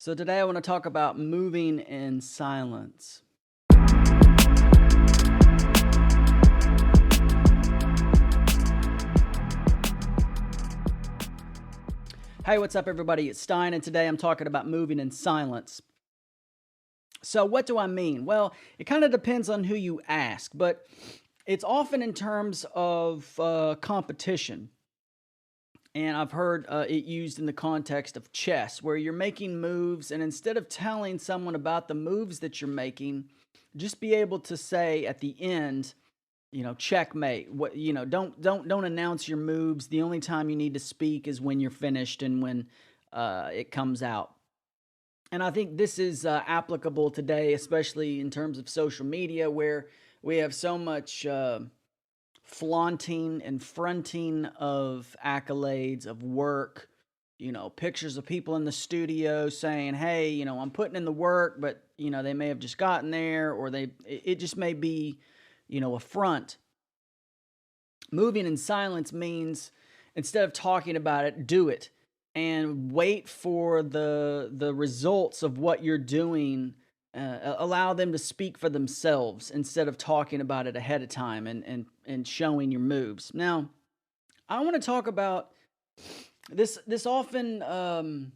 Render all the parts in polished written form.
So today I want to talk about moving in silence. Hey, what's up everybody? It's Stein, and today I'm talking about moving in silence. So what do I mean? Well, it kind of depends on who you ask, but it's often in terms of competition. And I've heard it used in the context of chess, where you're making moves, and instead of telling someone about the moves that you're making, just be able to say at the end, checkmate. What don't announce your moves. The only time you need to speak is when you're finished and when it comes out. And I think this is applicable today, especially in terms of social media, where we have so much flaunting and fronting of accolades, of work, pictures of people in the studio saying, hey, I'm putting in the work, but, they may have just gotten there, or it just may be, a front. Moving in silence means instead of talking about it, do it and wait for the results of what you're doing. Allow them to speak for themselves instead of talking about it ahead of time and showing your moves. Now, I want to talk about this. This often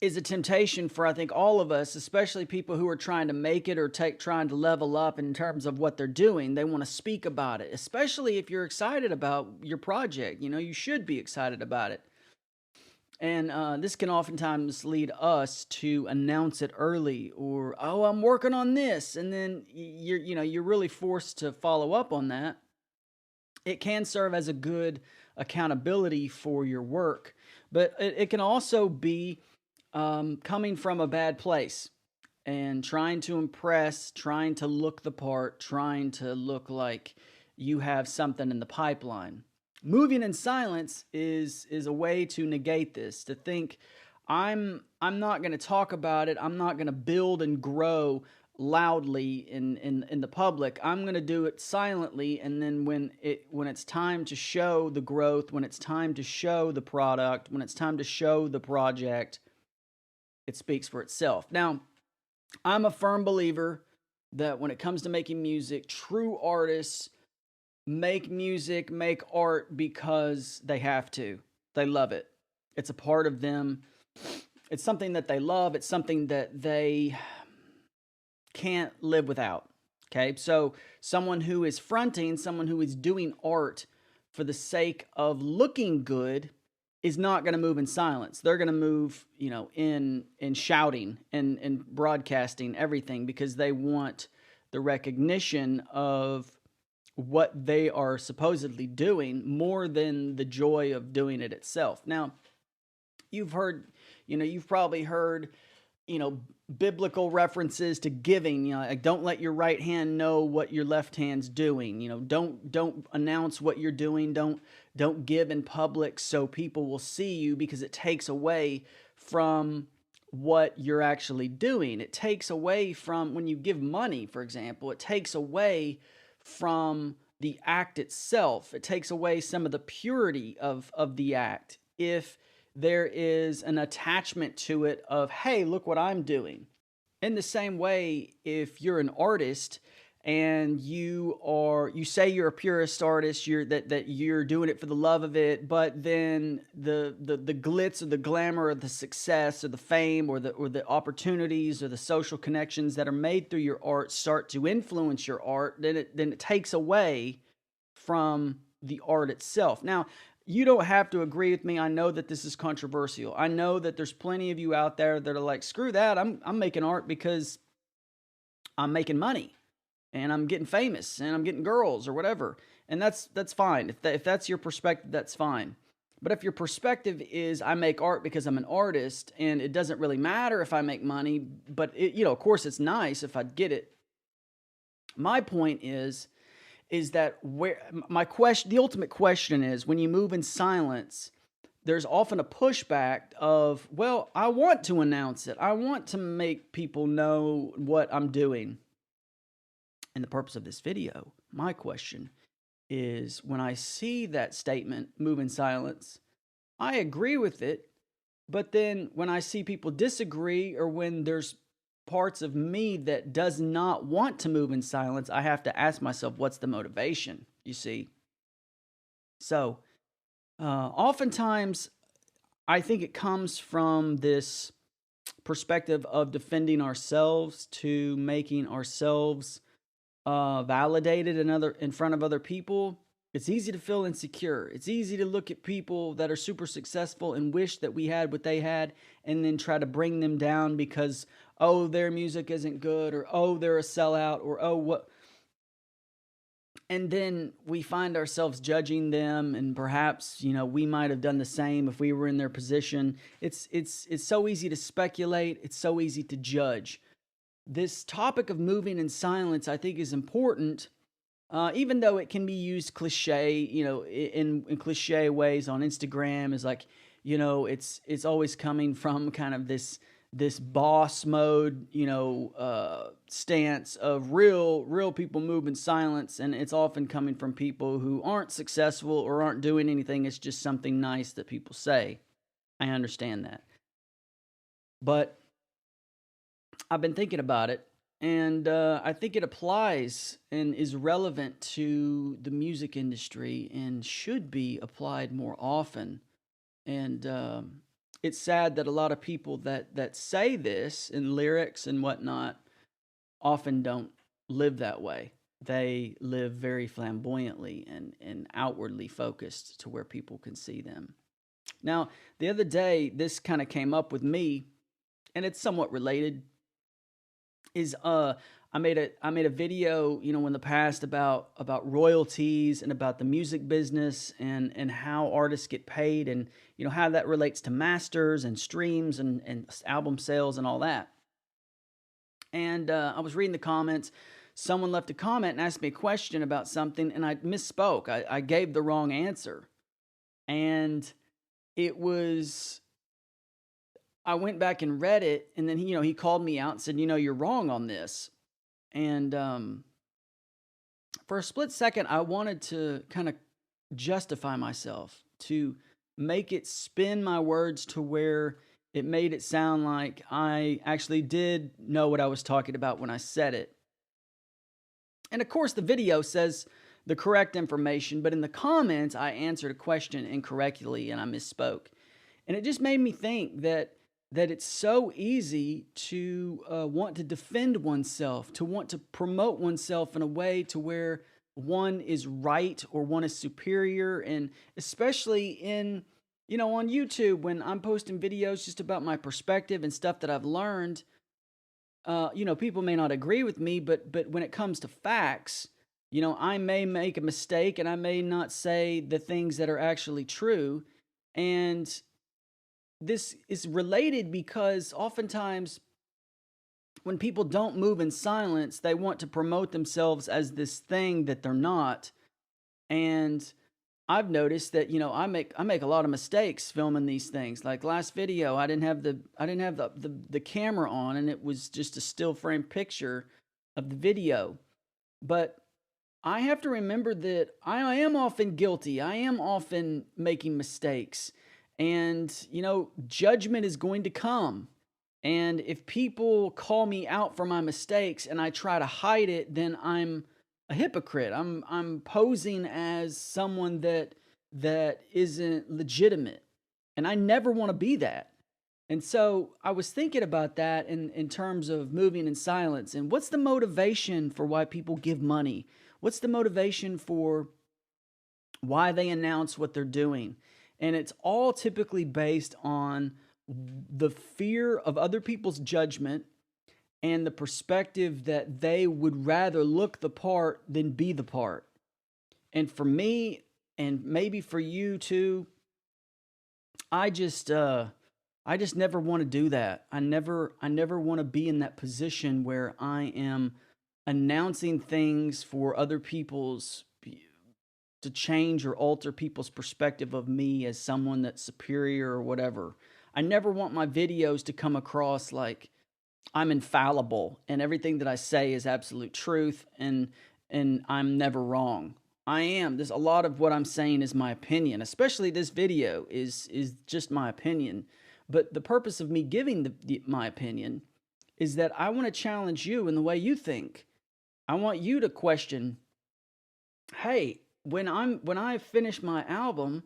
is a temptation for, I think, all of us, especially people who are trying to make it or trying to level up in terms of what they're doing. They want to speak about it, especially if you're excited about your project. You should be excited about it. And this can oftentimes lead us to announce it early, or, oh, I'm working on this. And then you're really forced to follow up on that. It can serve as a good accountability for your work, but it can also be coming from a bad place and trying to impress, trying to look the part, trying to look like you have something in the pipeline. Moving in silence is a way to negate this, to think, I'm not going to talk about it. I'm not going to build and grow loudly in the public. I'm going to do it silently, and then when it's time to show the growth, when it's time to show the product, when it's time to show the project, it speaks for itself. Now, I'm a firm believer that when it comes to making music, true artists make music, make art because they have to. They love it. It's a part of them. It's something that they love. It's something that they can't live without. Okay? So someone who is fronting, someone who is doing art for the sake of looking good is not going to move in silence. They're going to move, in shouting and broadcasting everything, because they want the recognition of what they are supposedly doing more than the joy of doing it itself. Now, you've probably heard, biblical references to giving, like, don't let your right hand know what your left hand's doing. Don't announce what you're doing. Don't give in public so people will see you, because it takes away from what you're actually doing. It takes away from, when you give money, for example, it takes away from the act itself. It takes away some of the purity of the act if there is an attachment to it of, hey, look what I'm doing. In the same way, if you're an artist and you say you're a purist artist, that you're doing it for the love of it, but then the glitz or the glamour or the success or the fame or the opportunities or the social connections that are made through your art start to influence your art, then it takes away from the art itself. Now, you don't have to agree with me. I know that this is controversial. I know that there's plenty of you out there that are like, screw that. I'm making art because I'm making money and I'm getting famous and I'm getting girls or whatever. And that's fine. If that's your perspective, that's fine. But if your perspective is, I make art because I'm an artist and it doesn't really matter if I make money, but of course it's nice if I get it. My point is that the ultimate question is, when you move in silence, there's often a pushback of, well, I want to announce it. I want to make people know what I'm doing. And the purpose of this video, my question is, when I see that statement, move in silence, I agree with it, But then when I see people disagree, or when there's parts of me that does not want to move in silence, I have to ask myself, what's the motivation, you see? So oftentimes I think it comes from this perspective of defending ourselves, to making ourselves validated in front of other people. It's easy to feel insecure. It's easy to look at people that are super successful and wish that we had what they had, and then try to bring them down because, oh, their music isn't good, or oh, they're a sellout, or oh, what. And then we find ourselves judging them, and perhaps, we might have done the same if we were in their position. It's so easy to speculate. It's so easy to judge. This topic of moving in silence, I think, is important, even though it can be used cliche, in cliche ways on Instagram. Is like, it's always coming from kind of this boss mode, stance of real people move in silence, and it's often coming from people who aren't successful or aren't doing anything. It's just something nice that people say. I understand that, but I've been thinking about it, and I think it applies and is relevant to the music industry and should be applied more often. And it's sad that a lot of people that say this in lyrics and whatnot often don't live that way. They live very flamboyantly and outwardly focused to where people can see them. Now, the other day, this kind of came up with me, and it's somewhat related. Is I made a video, in the past about royalties and about the music business, and how artists get paid, and how that relates to masters and streams and album sales and all that. And I was reading the comments. Someone left a comment and asked me a question about something, and I misspoke. I gave the wrong answer, and it was. I went back and read it, and then he called me out and said, you're wrong on this. And for a split second, I wanted to kind of justify myself, to make it spin my words to where it made it sound like I actually did know what I was talking about when I said it. And of course, the video says the correct information, but in the comments, I answered a question incorrectly and I misspoke. And it just made me think that it's so easy to want to defend oneself, to want to promote oneself in a way to where one is right or one is superior. And especially in, on YouTube, when I'm posting videos just about my perspective and stuff that I've learned, people may not agree with me, but when it comes to facts, I may make a mistake and I may not say the things that are actually true. And this is related because oftentimes when people don't move in silence, they want to promote themselves as this thing that they're not. And I've noticed that, I make a lot of mistakes filming these things. Like last video, I didn't have the camera on, and it was just a still frame picture of the video. But I have to remember that I am often guilty. I am often making mistakes. And, judgment is going to come. And if people call me out for my mistakes and I try to hide it, then I'm a hypocrite. I'm posing as someone that isn't legitimate. And I never want to be that. And so I was thinking about that in terms of moving in silence. And what's the motivation for why people give money? What's the motivation for why they announce what they're doing? And it's all typically based on the fear of other people's judgment and the perspective that they would rather look the part than be the part. And for me, and maybe for you too, I just never want to do that. I never want to be in that position where I am announcing things for other people's, to change or alter people's perspective of me as someone that's superior or whatever. I never want my videos to come across like I'm infallible and everything that I say is absolute truth and I'm never wrong. I am. A lot of what I'm saying is my opinion, especially this video is just my opinion. But the purpose of me giving my opinion is that I want to challenge you in the way you think. I want you to question, hey, when I finish my album,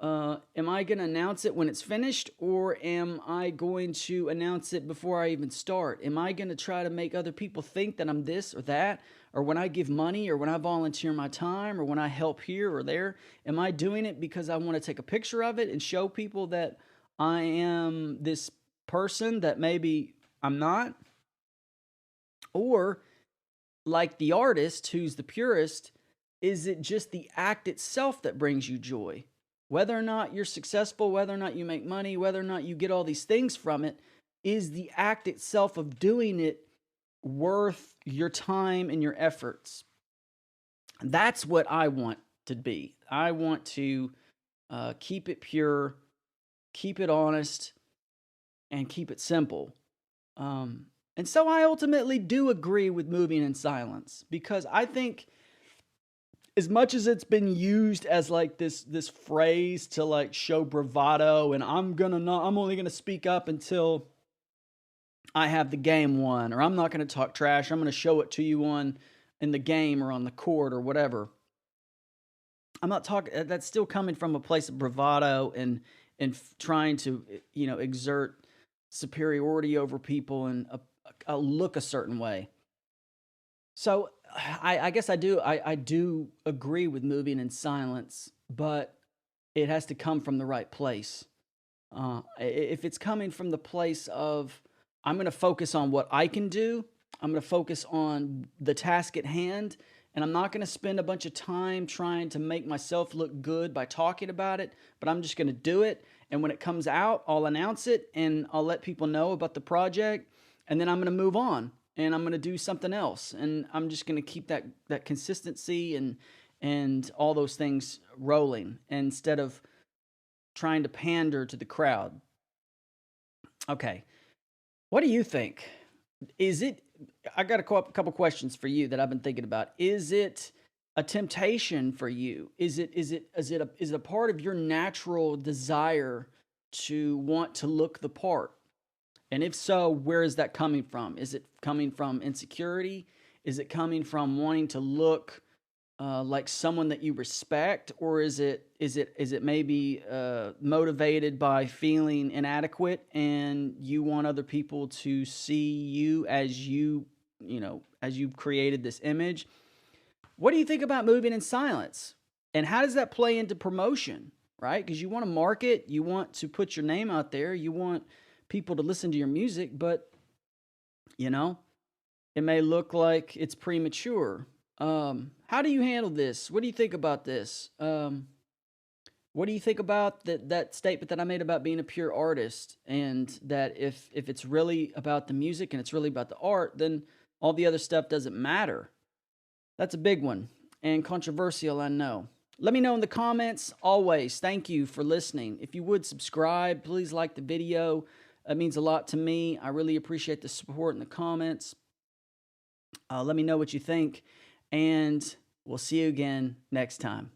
am I going to announce it when it's finished, or am I going to announce it before I even start? Am I going to try to make other people think that I'm this or that? Or when I give money, or when I volunteer my time, or when I help here or there, am I doing it because I want to take a picture of it and show people that I am this person that maybe I'm not? Or like the artist who's the purist, is it just the act itself that brings you joy? Whether or not you're successful, whether or not you make money, whether or not you get all these things from it, is the act itself of doing it worth your time and your efforts? That's what I want to be. I want to keep it pure, keep it honest, and keep it simple. And so I ultimately do agree with moving in silence, because I think, as much as it's been used as like this phrase to like show bravado, and I'm only gonna speak up until I have the game won, or I'm not gonna talk trash, I'm gonna show it to you in the game or on the court or whatever. I'm not talking. That's still coming from a place of bravado and trying to exert superiority over people and look a certain way. So I guess I do agree with moving in silence, but it has to come from the right place. If it's coming from the place of, I'm going to focus on what I can do, I'm going to focus on the task at hand, and I'm not going to spend a bunch of time trying to make myself look good by talking about it, but I'm just going to do it. And when it comes out, I'll announce it and I'll let people know about the project, and then I'm going to move on and I'm going to do something else. And I'm just going to keep that consistency and all those things rolling instead of trying to pander to the crowd. Okay. What do you think? I got a couple questions for you that I've been thinking about. Is it a temptation for you? Is it a part of your natural desire to want to look the part? And if so, where is that coming from? Is it coming from insecurity? Is it coming from wanting to look like someone that you respect, or is it maybe motivated by feeling inadequate and you want other people to see you as as you've created this image? What do you think about moving in silence? And how does that play into promotion, right? Because you want to market, you want to put your name out there, you want people to listen to your music, but it may look like it's premature. How do you handle this? What do you think about this? What do you think about that statement that I made about being a pure artist, and that if it's really about the music and it's really about the art, then all the other stuff doesn't matter? That's a big one and controversial, I know. Let me know in the comments. Always, thank you for listening. If you would subscribe, please like the video. That means a lot to me. I really appreciate the support in the comments. Let me know what you think, and we'll see you again next time.